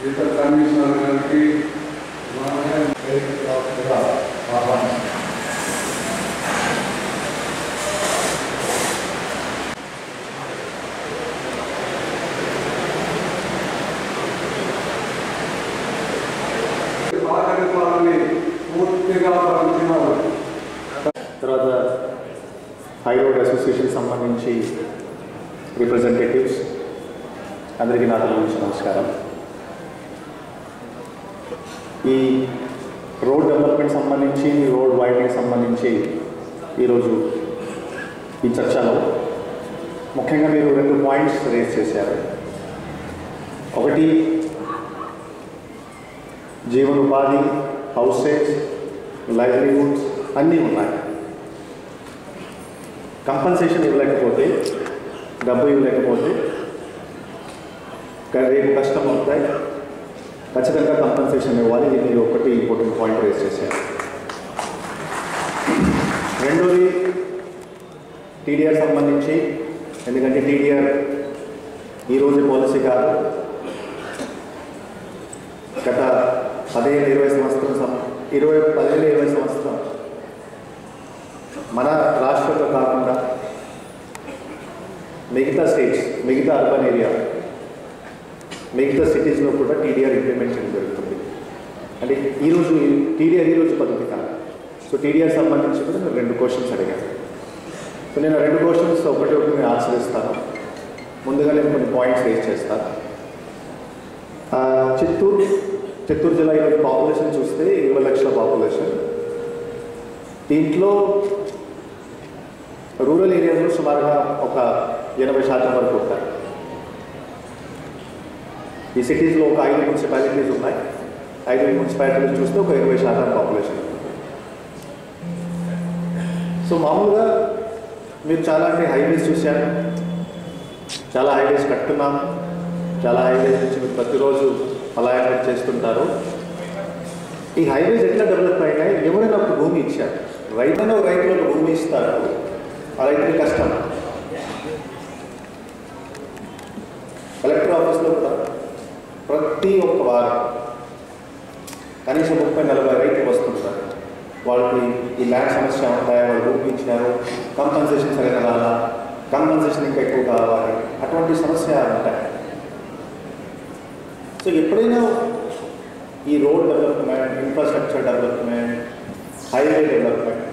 ఇతర కమిషనర్ గారికి పూర్తిగా తర్వాత హై రోడ్ అసోసియేషన్ సంబంధించి రిప్రజెంటేటివ్స్ అందరికీ నా తరఫు నుంచి నమస్కారం. ఈ రోడ్ డెవలప్మెంట్ సంబంధించి రోడ్ వైడింగ్ సంబంధించి ఈరోజు ఈ చర్చలో ముఖ్యంగా మీరు 2 పాయింట్స్ రేస్ చేశారు. ఒకటి జీవనోపాధి, హౌసెస్, లైవ్లీహుడ్స్ అన్నీ ఉన్నాయి. కంపన్సేషన్ ఇవ్వలేకపోతే, డబ్బు ఇవ్వలేకపోతే రేపు కష్టం అవుతాయి. ఖచ్చితంగా కంపన్సేషన్ ఇవ్వాలి. ఇది మీరు ఒకటి ఇంపార్టెంట్ పాయింట్ రేస్ చేశారు. రెండోది టీడీఆర్ సంబంధించి, ఎందుకంటే టీడీఆర్ ఈరోజు పాలసీ కాదు, గత 15-20 సంవత్సరం మన రాష్ట్రంలో కాకుండా మిగతా స్టేట్స్, మిగతా అర్బన్ ఏరియా, మిగతా సిటీస్లో కూడా టీడీఆర్ ఇంప్లిమెంట్ చేయడం జరుగుతుంది. అంటే ఈరోజు టీడీఆర్ ఈరోజు పద్ధతి కాదు. సో టీడీఆర్ సంబంధించి కూడా నేను 2 క్వశ్చన్స్ అడిగాను. సో నేను 2 క్వశ్చన్స్ ఒకటి నేను ఆన్సర్ ఇస్తాను. ముందుగా నేను కొన్ని పాయింట్స్ రేస్ చేస్తాను. చిత్తూరు జిల్లా ఈరోజు పాపులేషన్ చూస్తే 20 లక్షల పాపులేషన్. దీంట్లో రూరల్ ఏరియాలో సుమారుగా ఒక 80% వరకు ఉంటాయి. ఈ సిటీస్లో ఒక 5 మున్సిపాలిటీస్ ఉన్నాయి. 5 మున్సిపాలిటీస్ చూస్తే ఒక 20% పాపులేషన్. సో మామూలుగా మీరు చాలా హైవేస్ చూశారు, చాలా హైవేస్ కట్టున్నాం, చాలా హైవేస్ నుంచి మీరు ప్రతిరోజు పలాయనం చేస్తుంటారు. ఈ హైవేస్ ఎట్లా డెవలప్ అయినాయి? ఎవరైనా ఒక భూమి ఇచ్చారు, రైతులకు భూమి ఇస్తారు, ఆ రైతులు కష్టం. కలెక్టర్ ఆఫీస్లో కూడా ప్రతి ఒక్క వారం కనీసం 30-40 రైతులు వస్తుంటారు. వాళ్ళకి ఈ ల్యాండ్ సమస్య ఉంటాయి, వాళ్ళు భూమి ఇచ్చారు, కంపన్సేషన్ సరైన రాలా, కంపన్సేషన్ ఇంకా ఎక్కువ కావాలి, అటువంటి సమస్య ఉంటాయి. సో ఎప్పుడైనా ఈ road development, infrastructure development, highway development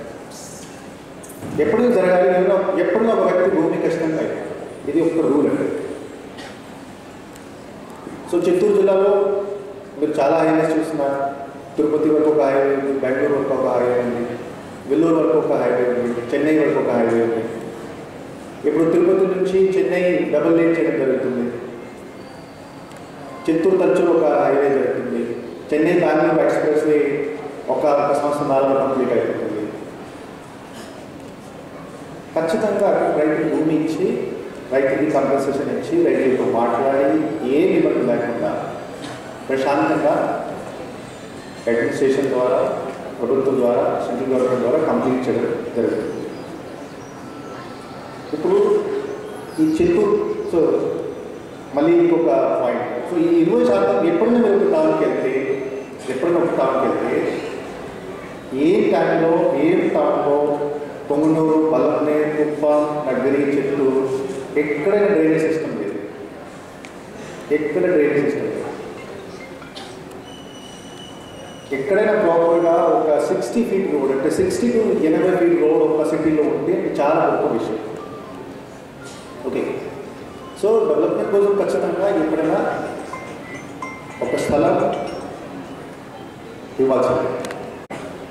ఎప్పుడూ జరగాలి. ఎప్పుడూ ఒక వ్యక్తి భూమి కష్టంగా అయిపోయింది. ఇది ఒక రూల్ అండి. సో చిత్తూరు జిల్లాలో మీరు చాలా హైవేస్ చూస్తున్నారు. తిరుపతి వరకు ఒక హైవే ఉంది, బెంగళూరు వరకు ఒక హైవే ఉంది, వెల్లూరు వరకు ఒక హైవే ఉంది, చెన్నై వరకు ఒక హైవే ఉంది. ఇప్పుడు తిరుపతి నుంచి చెన్నై డబుల్ లేన్ చేయడం జరుగుతుంది. చిత్తూరు తరచూరు ఒక హైవే జరుగుతుంది. చెన్నై బెంగళూరు ఎక్స్ప్రెస్ వే ఒక సంవత్సరం కంప్లీట్ అయిపోతుంది. ఖచ్చితంగా రైతుకి భూమి ఇచ్చి, రైతుకి కంపన్సేషన్ ఇచ్చి, రైతులతో మాట్లాడి ఏ ఇబ్బంది లేకుండా ప్రశాంతంగా అడ్మినిస్ట్రేషన్ ద్వారా, ప్రభుత్వం ద్వారా, సెంట్రల్ గవర్నమెంట్ ద్వారా కంప్లీట్ చేయడం జరుగుతుంది. ఇప్పుడు ఈ చిత్తూరు, సో మళ్ళీ ఇంకొక పాయింట్. సో ఈ 20% ఎప్పుడైనా మీరు ఒక టౌన్కి వెళ్తే ఏ టైంలో, టౌన్లో, పొంగునూరు, పల్లె, కుప్పం, నగరి, చిత్తూరు ఎక్కడైనా డ్రైనేజ్ సిస్టమ్ లేదు. ఎక్కడైనా ప్రాపర్గా ఒక 60 feet రోడ్, అంటే 60 to 80 feet రోడ్ ఒక సిటీలో ఉంటే చాలా గొప్ప విషయం. ఓకే, సో డెవలప్మెంట్ కోసం ఖచ్చితంగా ఎక్కడైనా ఒక స్థలం ఇవ్వాల్సింది.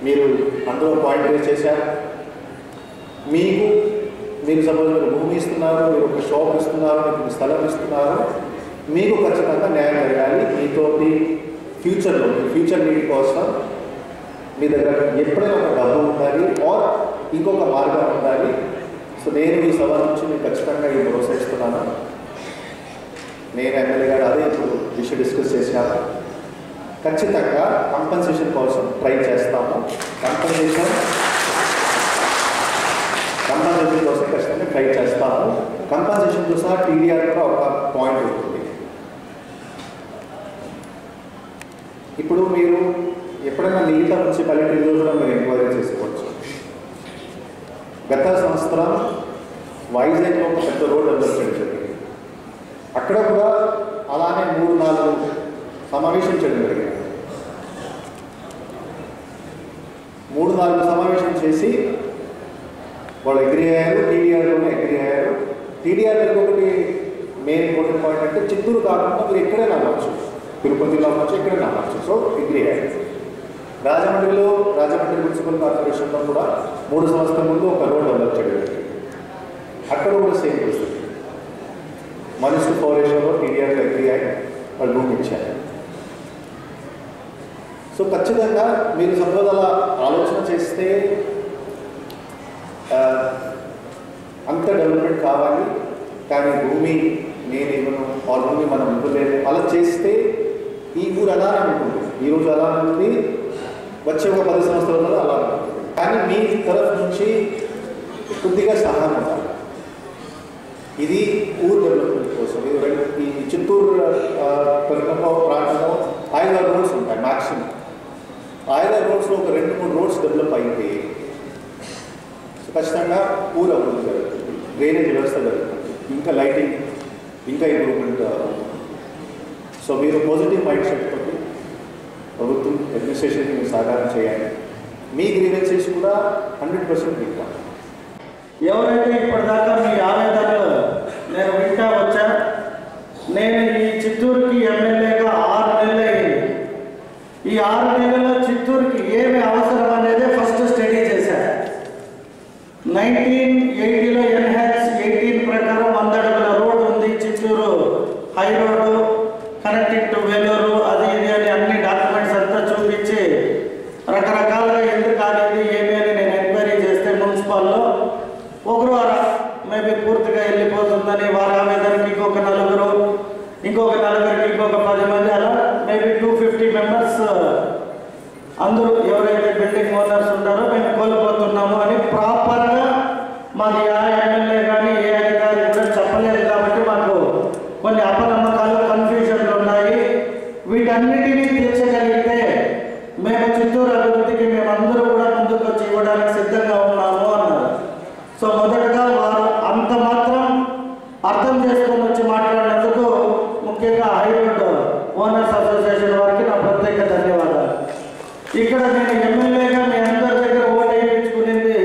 మీరు అందులో పాయింట్ రేస్ చేశారు. మీరు సపోజ్ మీరు భూమి ఇస్తున్నారు, మీరు ఒక షాప్ ఇస్తున్నారు, మీకు స్థలం ఇస్తున్నారు, మీకు ఖచ్చితంగా న్యాయం జరగాలి. మీతోటి ఫ్యూచర్లో, మీ ఫ్యూచర్ నీడ్ కోసం మీ దగ్గర ఎప్పుడైనా ఒక డబ్బు ఉండాలి, ఆర్ ఇంకొక మార్గం ఉండాలి. సో నేను ఈ సభ నుంచి మీకు ఖచ్చితంగా ఈ భరోసా ఇస్తున్నాను. నేను ఎమ్మెల్యే గారు అదే ఇప్పుడు విషయం డిస్కస్ చేశాను. ఖచ్చితంగా కంపన్సేషన్ కోసం ట్రై చేస్తాము. కంపన్సేషన్ కోసం ఖచ్చితంగా ట్రై చేస్తాము. కంపన్సేషన్తో సహా టీడీఆర్ కూడా ఒక పాయింట్ ఉంటుంది. ఇప్పుడు మీరు ఎప్పుడైనా మిగతా మున్సిపాలిటీలో కూడా మీరు ఎంక్వైరీ చేసుకోవచ్చు. గత సంవత్సరం వైజాగ్లో ఒక పెద్ద రోడ్ డెవలప్ చేయడం జరిగింది. అక్కడ కూడా అలానే 3-4 సమావేశం చేయడం జరిగింది. 3-4 సమావేశం చేసి వాళ్ళు అగ్రీ అయ్యారు. టీడీఆర్లోనే అగ్రీ అయ్యారు. టీడీఆర్ ఇంకొకటి మెయిన్ ఇంపార్టెంట్ పాయింట్ అంటే చిత్తూరు కాకుండా మీరు ఎక్కడైనా అవ్వచ్చు, తిరుపతిలో అవ్వచ్చు, ఎక్కడైనా అవ్వచ్చు. సో అగ్రీ అయ్యారు. రాజమండ్రి మున్సిపల్ కార్పొరేషన్లో కూడా 3 సంవత్సరాల ముందు ఒక రోడ్ డెవలప్ చేయడం జరిగింది. అక్కడ కూడా సేమ్ పరిస్థితి. మున్సిపల్ పౌరేషన్లో టీడీఆర్కి అగ్రీ అయ్యి వాళ్ళు రూమ్ ఇచ్చారు. సో ఖచ్చితంగా మీరు సపోజ్ అలా ఆలోచన చేస్తే అంత డెవలప్మెంట్ కావాలి, కానీ భూమి నేను ఇవ్వను, ఆ భూమి మనం ఇవ్వలేదు, అలా చేస్తే ఈ ఊరు అలానే ఉంటుంది. ఈరోజు అలా ఉంటుంది, వచ్చే ఒక 10 సంవత్సరాలలో అలా ఉంటుంది. కానీ మీ తరఫు నుంచి కొద్దిగా సహాయం ఉండాలి. ఇది ఊరు డెవలప్మెంట్ కోసం. ఈ చిత్తూరు ప్రాంతంలో 5 రోడ్స్ ఉంటాయి మ్యాక్సిమం. 5 రోడ్స్లో ఒక 2-3 రోడ్స్ డెవలప్ అయితే ఖచ్చితంగా ఊరు అభివృద్ధి జరుగుతుంది, డ్రైనేజ్ వ్యవస్థ జరుగుతుంది, ఇంకా లైటింగ్, ఇంకా ఇంప్రూవ్మెంట్. సో మీరు పాజిటివ్ మైండ్ సెట్ తోటి ప్రభుత్వం అడ్మినిస్ట్రేషన్కి మీరు సహకారం చేయాలి. మీ గ్రీవెన్సెస్ కూడా 100% వింటాం. ఎవరైతే ఇప్పటిదాకా మీ ఆవేదనలు నేను వింటా వచ్చా, నేను ఈ చిత్తూరుకి ఎమ్మెల్యేగా 6 నెలలు అయింది. ఈ 6 నెలల్లో చిత్తూరుకి ఏమి అవసరం అనేది ఫస్ట్ స్టడీ చేశాను. 1980లో ఎన్హాన్స్ 18 ప్రకారం 100 అడుగుల రోడ్ ఉంది Chittoor high road connecting to Vellore, అది ఇది అని అన్ని డాక్యుమెంట్స్ అంతా చూపించి రకరకాలుగా ఎందుకు కాలేదు ఏమి అని నేను ఎంక్వైరీ చేస్తే మున్సిపల్లో ఒకరు మేబీ పూర్తిగా వెళ్ళిపోతుందని వారి ఆవేదనకి ఇంకొక నలుగురికి ఇంకొక 10 మంది, అలా మేబీ 250 మెంబర్స్ అందరూ ఎవరైతే బిల్డింగ్ ఓనర్స్ ఉన్నారో మేము కోల్పోతున్నాము అని ప్రాపర్గా మాది ఆ ఎమ్మెల్యే కానీ ఏ అధికారి కూడా చెప్పలేదు. కాబట్టి మాకు కొన్ని అపనమ్మకాలు, కన్ఫ్యూజన్లు ఉన్నాయి. వీటన్నిటినీ తీర్చగలిగితే మేము చిత్తూరు అభివృద్ధికి మేమందరూ కూడా ముందుకు వచ్చి ఇవ్వడానికి సిద్ధంగా ఉన్నాము అన్నారు. సో మొదటగా వారు అంత మాత్రం అర్థం చేసుకొని వచ్చి మాట్లాడినందుకు ముఖ్యంగా హైరోడ్ ఓనర్స్ అసోసియేషన్ వారికి నా ప్రత్యేక ధన్యవాదాలు. ఇక్కడ నేను ఎమ్మెల్యేగా మీ అందరి దగ్గర ఓటు వేయించుకునేది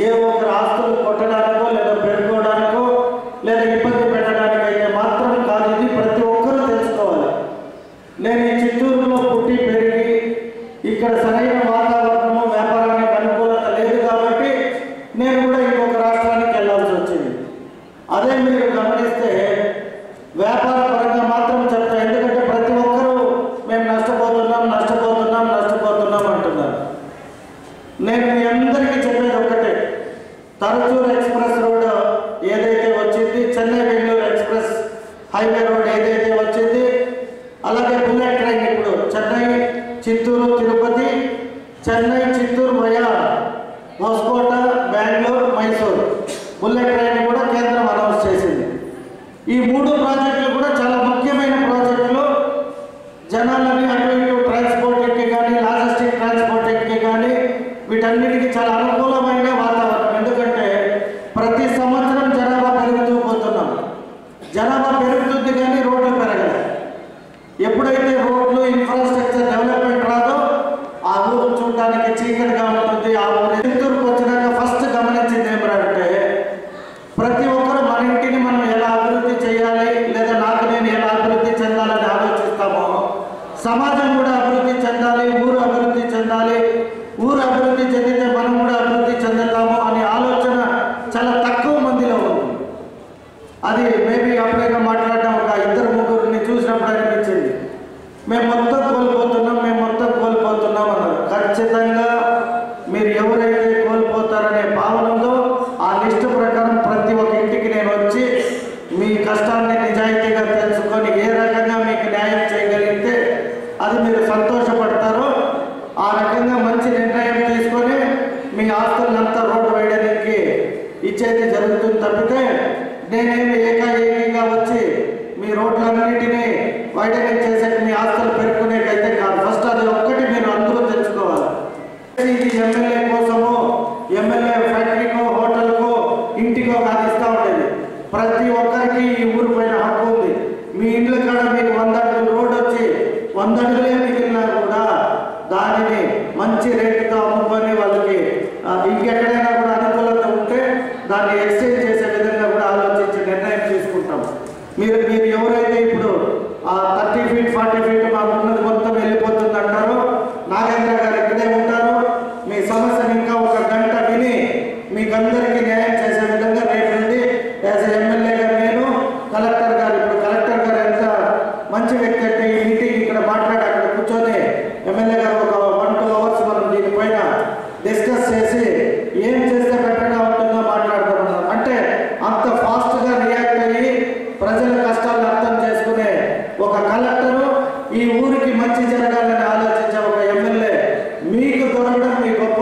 ఏ ఒక్కరు ఆస్తులు కొట్టడానికో లేదా పెట్టుకోవడానికో లేదా ఇబ్బంది పెట్టడానికి అయితే మాత్రం కాదు. ఇది ప్రతి ఒక్కరూ తెలుసుకోవాలి. నేను ఈ చిత్తూరులో పుట్టి పెరిగి ఇక్కడ సరైన వాతావరణము, వ్యాపారానికి అనుకూలత లేదు కాబట్టి నేను కూడా ఇంకొక రాష్ట్రానికి వెళ్ళాల్సి వచ్చింది. అదే మీరు గమనిస్తే వ్యాపార పరంగా మాత్రం చెప్తా, ఎందుకంటే ప్రతి ఒక్కరూ మేము నష్టపోతున్నాం అంటున్నారు. నేను మీ అందరికీ చెప్పేది ఒకటే, తరచూరు ఎక్స్ప్రెస్ రోడ్ ఏదైతే వచ్చింది, Chennai Bengaluru express highway road ఏదైతే వచ్చింది, అలాగే బుల్లెట్ ట్రైన్ ఇప్పుడు Chennai Chittoor Tirupati, Chennai Chittoor via Hoskote Bengaluru Mysuru bullet train కూడా కేంద్రం అనౌన్స్ చేసింది. ఈ 3 ప్రాజెక్టులు కూడా చాలా ముఖ్యమైన ప్రాజెక్టులు. జనాలని అటు ఇటు ట్రాన్స్పోర్టింగ్కి కానీ, లాజిస్టిక్ ట్రాన్స్పోర్టింగ్కి కానీ వీటన్నిటికీ చాలా అనుకూలమైన వాతావరణం. ఎందుకంటే ప్రతి సంవత్సరం జనాభా పెరుగుతూ పోతున్నాం. జనాభా పెరుగుతుంది కానీ రోడ్లు పెరగలేదు. ఎప్పుడైతే రోడ్లు ఇన్ఫ్రాస్ట్రక్చర్ డెవలప్మెంట్ రాదో ఆ ఊరు చూడడానికి చీకటిగా ఉంటుంది. ఆ ఊరు చిత్తూరుకు వచ్చినాక ఫస్ట్ గమనించింది ఏమిటంటే ప్రతి ఒక్కరు మన ఇంటిని మనం ఎలా అభివృద్ధి చేయాలి, లేదా నాకు నేను ఎలా అభివృద్ధి చెందాలని ఆలోచిస్తామో సమాజం కూడా అభివృద్ధి చెందాలి, ఊరు అభివృద్ధి చెందాలి. ఊరు అభివృద్ధి చెందితే మనం కూడా అభివృద్ధి చెందుతాము అనే ఆలోచన చాలా తక్కువ మందిలో ఉంది. అది మేబీ అప్పుడైనా మాట్లాడడం ఒక 2-3 చూసినప్పుడు అనిపించింది, మేము మొత్తం కోల్పోతున్నాం అన్నారు. ఖచ్చితంగా మీరు ఎవరైతే కోల్పోతారనే భావన ఉందో ఆ లిస్టు ప్రకారం ప్రతి ఒక్క ఇంటికి నేను వచ్చి మీ కష్టాన్ని నిజాయితీగా తెలుసుకొని ఏ రకంగా మీకు న్యాయం చేయగలిగితే అది మీరు సంతోషపడతారో ఆ రకంగా మంచి నిర్ణయం తీసుకొని మీ ఆస్తులంతా రోడ్డు వేయడానికి ఇచ్చేది జరుగుతుంది. తప్పితే నేనేమి ఏకాఏకీగా వచ్చి మీ రోడ్లన్నింటినీ వైడనింగ్ చేసే మీ ఆస్తులు పెట్టుకునేకైతే కాదు. మీరు ఎవరైతే ఇప్పుడు ఆ 30 feet 40 feet మాకు ఉన్నది మొత్తం వెళ్ళిపోతుంది అంటారో, నాగేంద్ర గారు ఇక్కడే ఉంటారు. మీ సమస్యను ఇంకా ఒక గంట విని మీకందరికీ న్యాయం చేసే విధంగా రేపు నుండి యాజ్ ఎమ్మెల్యేగా నేను, కలెక్టర్ గారు, ఇప్పుడు కలెక్టర్ గారు ఎంత మంచి వ్యక్తి అంటే ఈ మీటింగ్ ఇక్కడ మాట్లాడి అక్కడ కూర్చొని ఎమ్మెల్యే గారు ఒక 1-2 hours మనం దీనిపైన డిస్కస్ చేసి ఏం చేస్తే బెటర్గా ఉంటుందో మాట్లాడుతున్నాం. అంటే అంత ఫాస్ట్గా రియాక్ట్ అయ్యి ప్రజల కష్టాలను అర్థం చేసుకునే ఒక కలెక్టరు, ఈ ఊరికి మంచి జరగాలని ఆలోచించే ఒక ఎమ్మెల్యే మీకు దొరకడం మీ గొప్ప